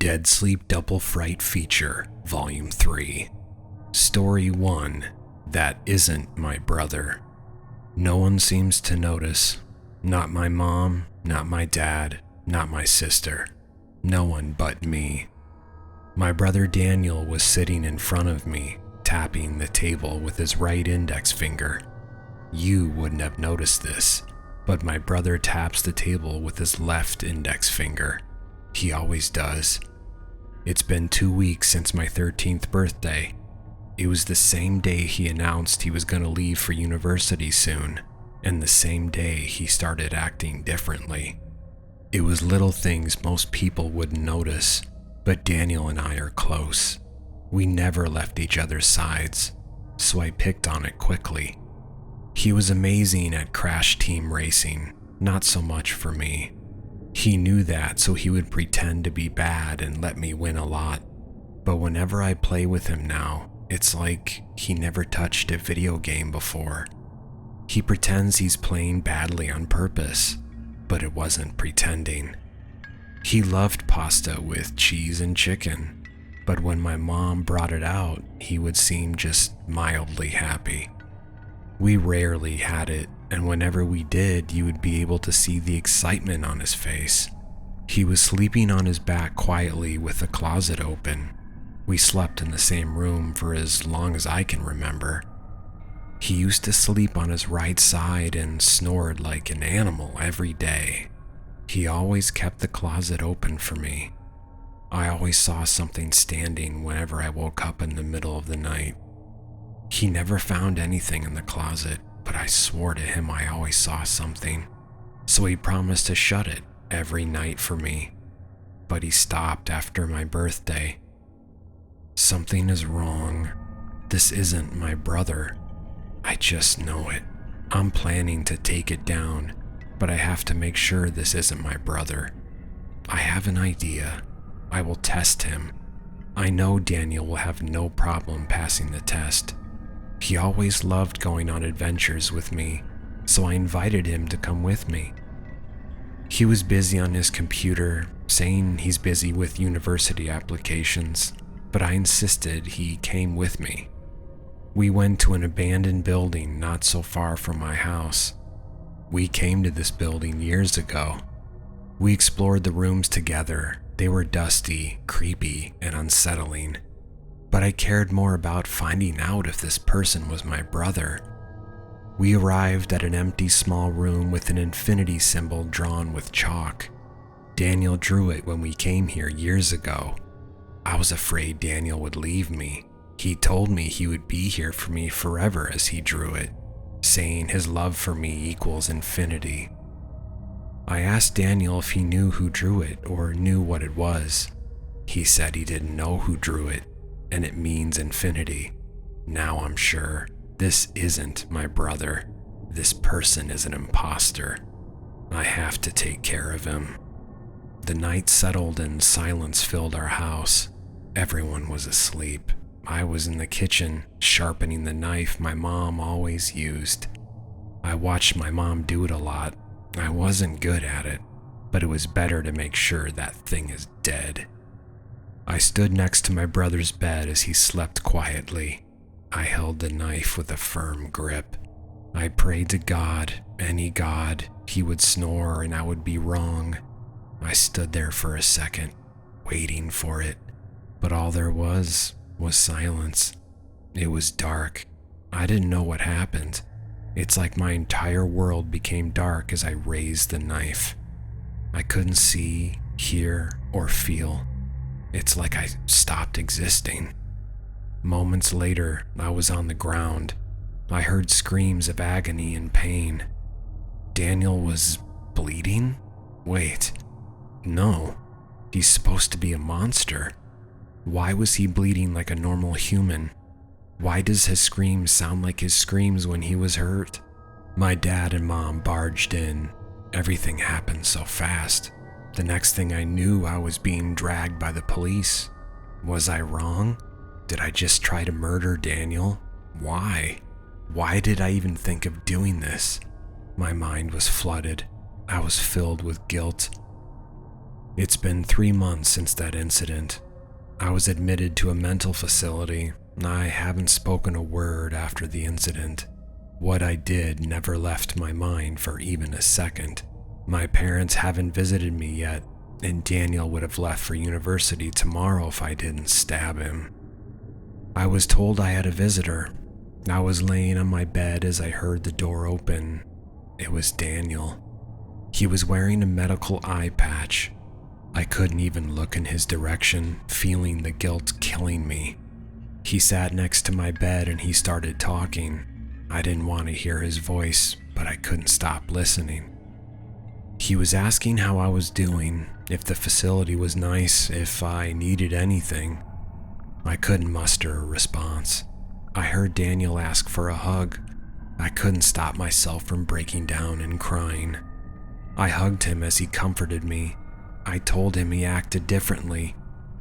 Dead Sleep Double Fright Feature, Volume 3. Story 1. That Isn't My Brother. No one seems to notice. Not my mom, not my dad, not my sister. No one but me. My brother Daniel was sitting in front of me, tapping the table with his right index finger. You wouldn't have noticed this, but my brother taps the table with his left index finger. He always does. It's been 2 weeks since my 13th birthday. It was the same day he announced he was going to leave for university soon, and the same day he started acting differently. It was little things most people wouldn't notice, but Daniel and I are close. We never left each other's sides, so I picked on it quickly. He was amazing at crash team racing, not so much for me. He knew that, so he would pretend to be bad and let me win a lot. But whenever I play with him now, it's like he never touched a video game before. He pretends he's playing badly on purpose, but it wasn't pretending. He loved pasta with cheese and chicken, but when my mom brought it out, he would seem just mildly happy. We rarely had it, and whenever we did, you would be able to see the excitement on his face. He was sleeping on his back quietly with the closet open. We slept in the same room for as long as I can remember. He used to sleep on his right side and snored like an animal every day. He always kept the closet open for me. I always saw something standing whenever I woke up in the middle of the night. He never found anything in the closet, but I swore to him I always saw something, so he promised to shut it every night for me. But he stopped after my birthday. Something is wrong. This isn't my brother. I just know it. I'm planning to take it down, but I have to make sure this isn't my brother. I have an idea. I will test him. I know Daniel will have no problem passing the test. He always loved going on adventures with me, so I invited him to come with me. He was busy on his computer, saying he's busy with university applications, but I insisted he came with me. We went to an abandoned building not so far from my house. We came to this building years ago. We explored the rooms together. They were dusty, creepy, and unsettling. But I cared more about finding out if this person was my brother. We arrived at an empty small room with an infinity symbol drawn with chalk. Daniel drew it when we came here years ago. I was afraid Daniel would leave me. He told me he would be here for me forever as he drew it, saying his love for me equals infinity. I asked Daniel if he knew who drew it or knew what it was. He said he didn't know who drew it, and it means infinity. Now I'm sure this isn't my brother. This person is an imposter. I have to take care of him. The night settled and silence filled our house. Everyone was asleep. I was in the kitchen, sharpening the knife my mom always used. I watched my mom do it a lot. I wasn't good at it, but it was better to make sure that thing is dead. I stood next to my brother's bed as he slept quietly. I held the knife with a firm grip. I prayed to God, any God, he would snore and I would be wrong. I stood there for a second, waiting for it, but all there was silence. It was dark. I didn't know what happened. It's like my entire world became dark as I raised the knife. I couldn't see, hear, or feel. It's like I stopped existing. Moments later, I was on the ground. I heard screams of agony and pain. Daniel was bleeding? Wait, no. He's supposed to be a monster. Why was he bleeding like a normal human? Why does his screams sound like his screams when he was hurt? My dad and mom barged in. Everything happened so fast. The next thing I knew, I was being dragged by the police. Was I wrong? Did I just try to murder Daniel? Why? Why did I even think of doing this? My mind was flooded. I was filled with guilt. It's been 3 months since that incident. I was admitted to a mental facility. I haven't spoken a word after the incident. What I did never left my mind for even a second. My parents haven't visited me yet, and Daniel would have left for university tomorrow if I didn't stab him. I was told I had a visitor. I was laying on my bed as I heard the door open. It was Daniel. He was wearing a medical eye patch. I couldn't even look in his direction, feeling the guilt killing me. He sat next to my bed and he started talking. I didn't want to hear his voice, but I couldn't stop listening. He was asking how I was doing, if the facility was nice, if I needed anything. I couldn't muster a response. I heard Daniel ask for a hug. I couldn't stop myself from breaking down and crying. I hugged him as he comforted me. I told him he acted differently.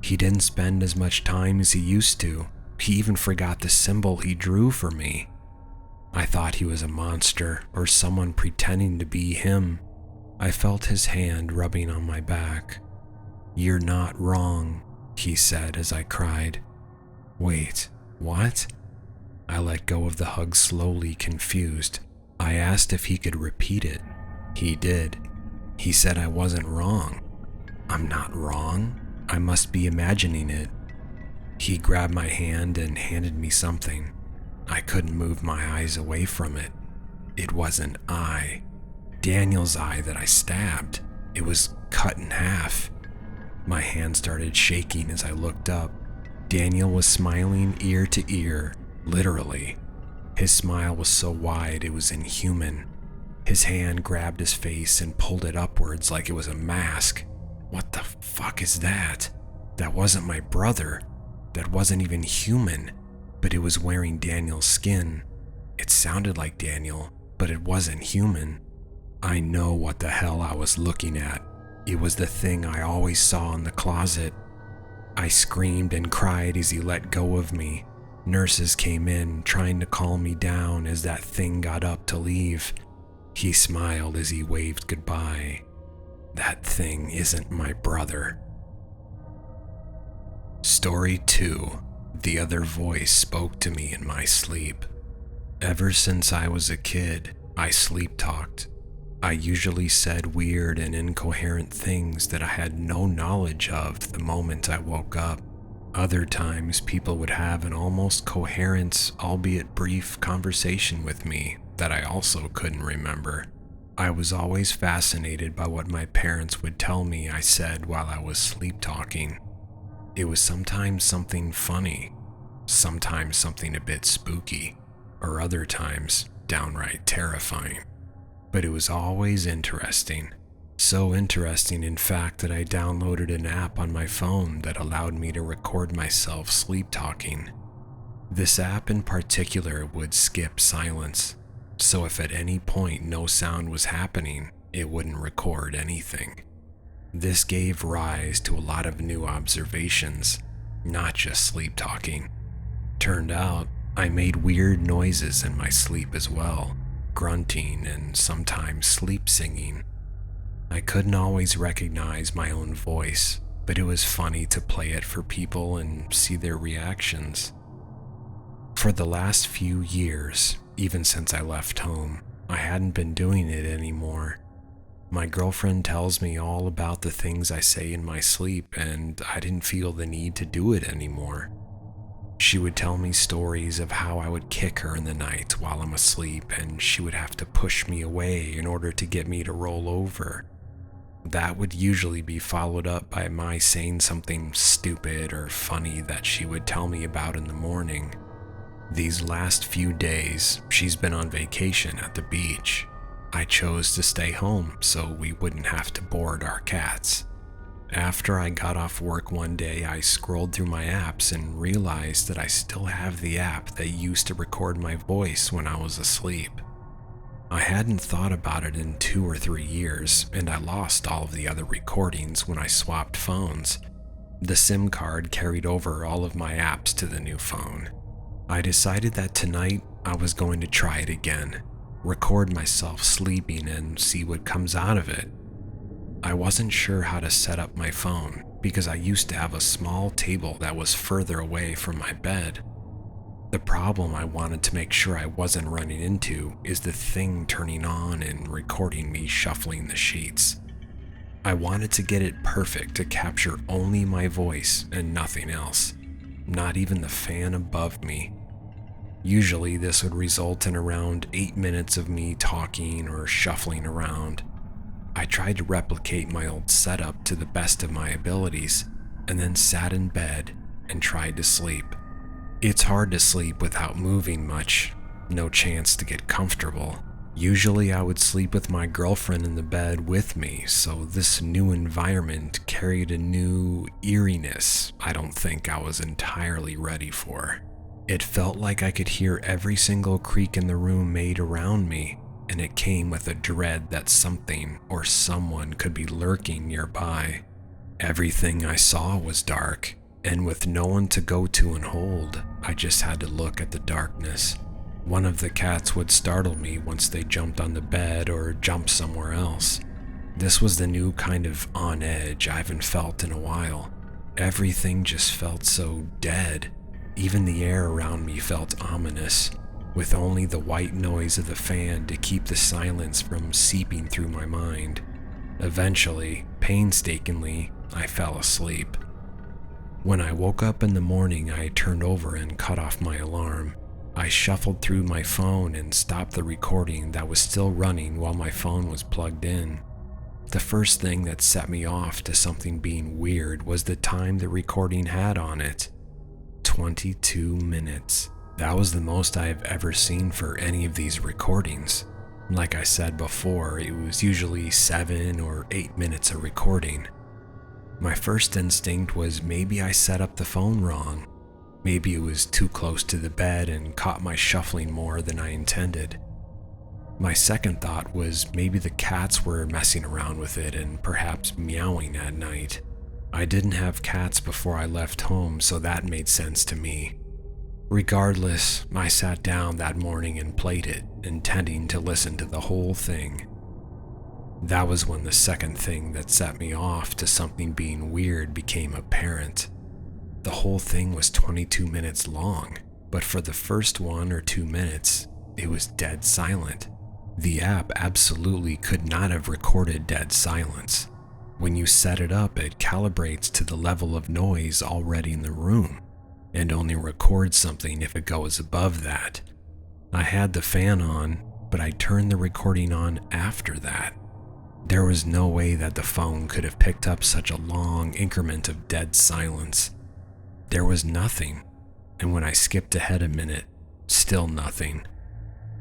He didn't spend as much time as he used to. He even forgot the symbol he drew for me. I thought he was a monster or someone pretending to be him. I felt his hand rubbing on my back. "You're not wrong," he said as I cried. "Wait, what?" I let go of the hug slowly, confused. I asked if he could repeat it. He did. He said I wasn't wrong. I'm not wrong. I must be imagining it. He grabbed my hand and handed me something. I couldn't move my eyes away from it. It wasn't Daniel's eye that I stabbed. It was cut in half. My hand started shaking as I looked up. Daniel was smiling ear to ear, literally. His smile was so wide it was inhuman. His hand grabbed his face and pulled it upwards like it was a mask. What the fuck is that? That wasn't my brother. That wasn't even human, but it was wearing Daniel's skin. It sounded like Daniel, but it wasn't human. I know what the hell I was looking at. It was the thing I always saw in the closet. I screamed and cried as he let go of me. Nurses came in, trying to calm me down as that thing got up to leave. He smiled as he waved goodbye. That thing isn't my brother. Story 2. The other voice spoke to me in my sleep. Ever since I was a kid, I sleep-talked. I usually said weird and incoherent things that I had no knowledge of the moment I woke up. Other times, people would have an almost coherent, albeit brief, conversation with me that I also couldn't remember. I was always fascinated by what my parents would tell me I said while I was sleep-talking. It was sometimes something funny, sometimes something a bit spooky, or other times downright terrifying. But it was always interesting. So interesting, in fact, that I downloaded an app on my phone that allowed me to record myself sleep-talking. This app in particular would skip silence, so if at any point no sound was happening, it wouldn't record anything. This gave rise to a lot of new observations, not just sleep-talking. Turned out, I made weird noises in my sleep as well, grunting and sometimes sleep singing. I couldn't always recognize my own voice, but it was funny to play it for people and see their reactions. For the last few years, even since I left home, I hadn't been doing it anymore. My girlfriend tells me all about the things I say in my sleep, and I didn't feel the need to do it anymore. She would tell me stories of how I would kick her in the night while I'm asleep, and she would have to push me away in order to get me to roll over. That would usually be followed up by my saying something stupid or funny that she would tell me about in the morning. These last few days, she's been on vacation at the beach. I chose to stay home so we wouldn't have to board our cats. After I got off work one day, I scrolled through my apps and realized that I still have the app that used to record my voice when I was asleep. I hadn't thought about it in 2 or 3 years, and I lost all of the other recordings when I swapped phones. The SIM card carried over all of my apps to the new phone. I decided that tonight I was going to try it again, record myself sleeping and see what comes out of it. I wasn't sure how to set up my phone because I used to have a small table that was further away from my bed. The problem I wanted to make sure I wasn't running into is the thing turning on and recording me shuffling the sheets. I wanted to get it perfect to capture only my voice and nothing else, not even the fan above me. Usually this would result in around 8 minutes of me talking or shuffling around. I tried to replicate my old setup to the best of my abilities, and then sat in bed and tried to sleep. It's hard to sleep without moving much, no chance to get comfortable. Usually I would sleep with my girlfriend in the bed with me, so this new environment carried a new eeriness I don't think I was entirely ready for. It felt like I could hear every single creak in the room made around me, and it came with a dread that something or someone could be lurking nearby. Everything I saw was dark, and with no one to go to and hold, I just had to look at the darkness. One of the cats would startle me once they jumped on the bed or jumped somewhere else. This was the new kind of on edge I haven't felt in a while. Everything just felt so dead. Even the air around me felt ominous, with only the white noise of the fan to keep the silence from seeping through my mind. Eventually, painstakingly, I fell asleep. When I woke up in the morning, I turned over and cut off my alarm. I shuffled through my phone and stopped the recording that was still running while my phone was plugged in. The first thing that set me off to something being weird was the time the recording had on it. 22 minutes. That was the most I have ever seen for any of these recordings. Like I said before, it was usually 7 or 8 minutes of recording. My first instinct was maybe I set up the phone wrong. Maybe it was too close to the bed and caught my shuffling more than I intended. My second thought was maybe the cats were messing around with it and perhaps meowing at night. I didn't have cats before I left home, so that made sense to me. Regardless, I sat down that morning and played it, intending to listen to the whole thing. That was when the second thing that set me off to something being weird became apparent. The whole thing was 22 minutes long, but for the first 1 or 2 minutes, it was dead silent. The app absolutely could not have recorded dead silence. When you set it up, it calibrates to the level of noise already in the room, and only records something if it goes above that. I had the fan on, but I turned the recording on after that. There was no way that the phone could have picked up such a long increment of dead silence. There was nothing, and when I skipped ahead a minute, still nothing.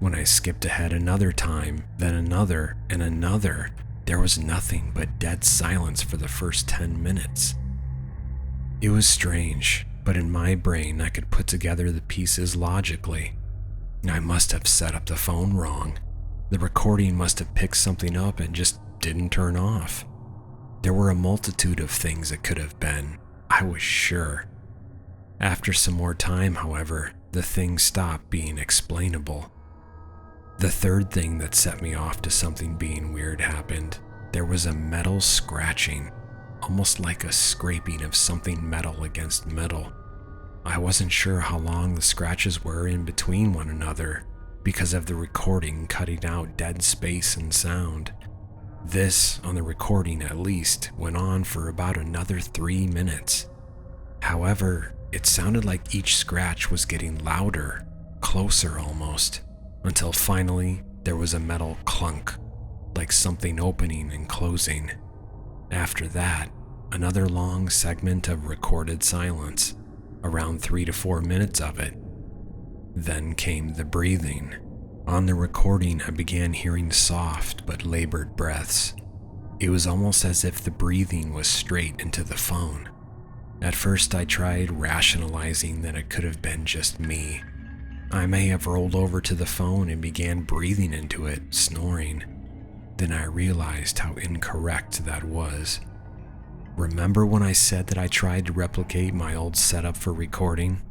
When I skipped ahead another time, then another and another, there was nothing but dead silence for the first 10 minutes. It was strange, but in my brain I could put together the pieces logically. I must have set up the phone wrong. The recording must have picked something up and just didn't turn off. There were a multitude of things it could have been, I was sure. After some more time, however, the thing stopped being explainable. The third thing that set me off to something being weird happened. There was a metal scratching, almost like a scraping of something metal against metal. I wasn't sure how long the scratches were in between one another because of the recording cutting out dead space and sound. This, on the recording at least, went on for about another 3 minutes. However, it sounded like each scratch was getting louder, closer almost, until finally there was a metal clunk, like something opening and closing. After that, another long segment of recorded silence, around 3 to 4 minutes of it. Then came the breathing. On the recording, I began hearing soft but labored breaths. It was almost as if the breathing was straight into the phone. At first, I tried rationalizing that it could have been just me. I may have rolled over to the phone and began breathing into it, snoring. Then I realized how incorrect that was. Remember when I said that I tried to replicate my old setup for recording?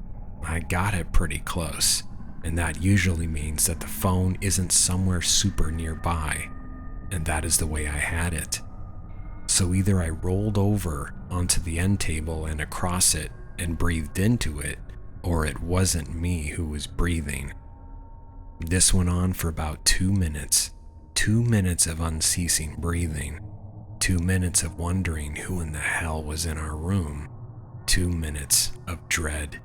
I got it pretty close, and that usually means that the phone isn't somewhere super nearby, and that is the way I had it. So either I rolled over onto the end table and across it and breathed into it, or it wasn't me who was breathing. This went on for about 2 minutes. 2 minutes of unceasing breathing. 2 minutes of wondering who in the hell was in our room. 2 minutes of dread.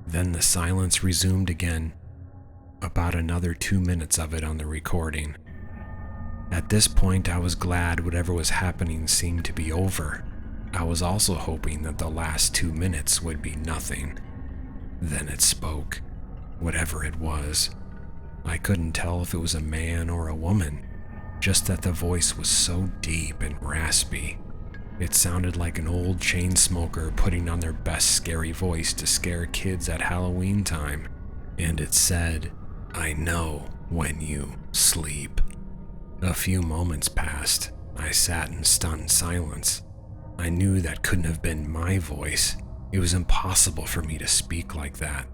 Then the silence resumed again. About another 2 minutes of it on the recording. At this point, I was glad whatever was happening seemed to be over. I was also hoping that the last 2 minutes would be nothing. Then it spoke, whatever it was. I couldn't tell if it was a man or a woman, just that the voice was so deep and raspy. It sounded like an old chain smoker putting on their best scary voice to scare kids at Halloween time. And it said, "I know when you sleep." A few moments passed. I sat in stunned silence. I knew that couldn't have been my voice. It was impossible for me to speak like that.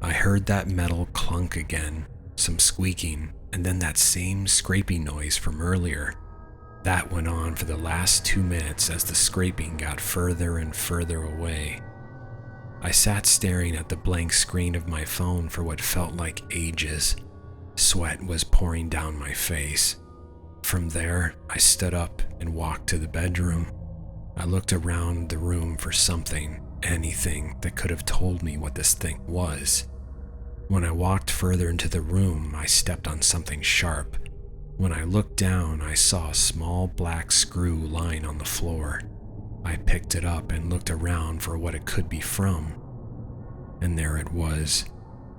I heard that metal clunk again, some squeaking, and then that same scraping noise from earlier. That went on for the last 2 minutes as the scraping got further and further away. I sat staring at the blank screen of my phone for what felt like ages. Sweat was pouring down my face. From there, I stood up and walked to the bedroom. I looked around the room for something, anything that could have told me what this thing was. When I walked further into the room, I stepped on something sharp. When I looked down, I saw a small black screw lying on the floor. I picked it up and looked around for what it could be from. And there it was,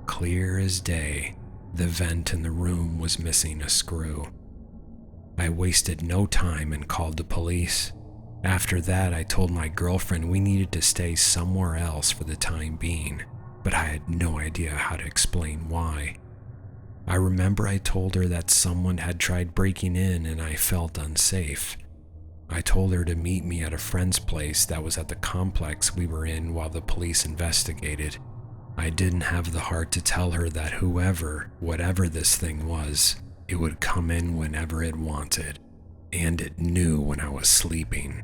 clear as day. The vent in the room was missing a screw. I wasted no time and called the police. After that, I told my girlfriend we needed to stay somewhere else for the time being, but I had no idea how to explain why. I remember I told her that someone had tried breaking in and I felt unsafe. I told her to meet me at a friend's place that was at the complex we were in while the police investigated. I didn't have the heart to tell her that whatever this thing was, it would come in whenever it wanted, and it knew when I was sleeping.